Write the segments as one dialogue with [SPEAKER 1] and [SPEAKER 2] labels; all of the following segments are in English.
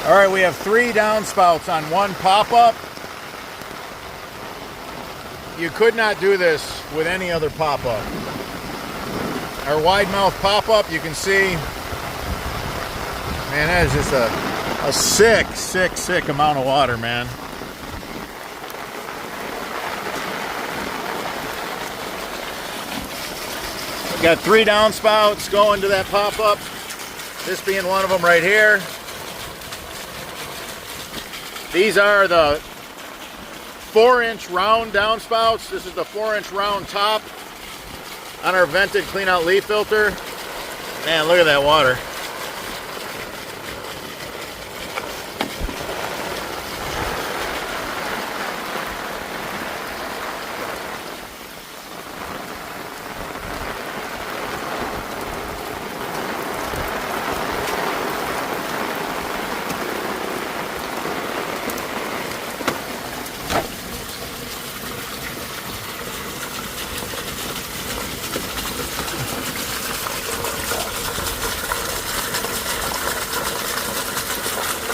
[SPEAKER 1] All right, we have 3 downspouts on one pop-up. You could not do this with any other pop-up. Our Widemouth pop-up, you can see, man, that is just a sick amount of water, man. We got 3 downspouts going to that pop-up. This being one of them right here. These are the 4-inch round downspouts. This is the 4-inch round top on our vented clean out leaf filter. Man, look at that water.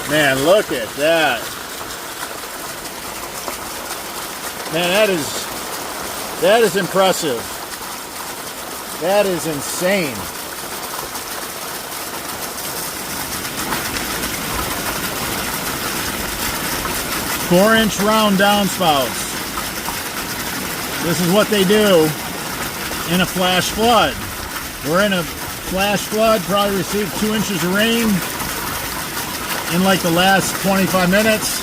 [SPEAKER 1] Man, look at that. Man, that is impressive. That is insane. Four-inch round downspouts. This is what they do in a flash flood. We're in a flash flood, probably received 2 inches of rain in like the last 25 minutes.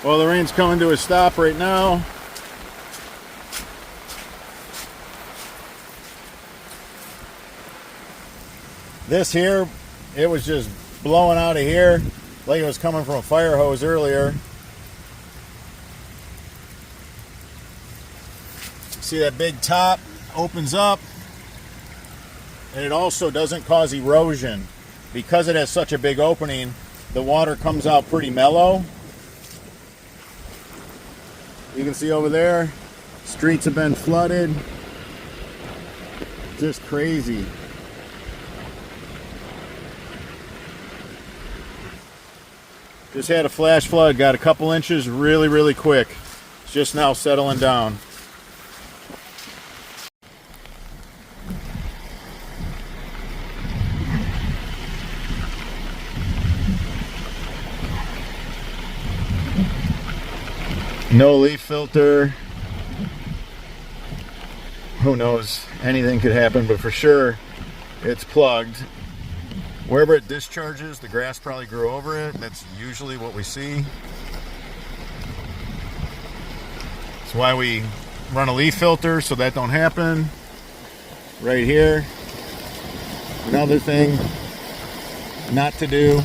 [SPEAKER 1] Well, the rain's coming to a stop right now. This here, it was just blowing out of here like it was coming from a fire hose earlier. See that big top opens up, and it also doesn't cause erosion. Because it has such a big opening, the water comes out pretty mellow. You can see over there, streets have been flooded. Just crazy. Just had a flash flood, got a couple inches really quick. It's just now settling down. No leaf filter. Who knows? Anything could happen, but for sure it's plugged. Wherever it discharges, the grass probably grew over it. That's usually what we see. That's why we run a leaf filter, so that don't happen. Right here. Another thing not to do.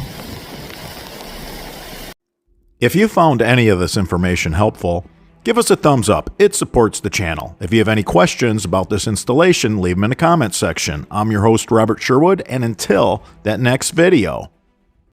[SPEAKER 2] If you found any of this information helpful, give us a thumbs up. It supports the channel. If you have any questions about this installation, leave them in the comments section. I'm your host, Robert Sherwood, and until that next video,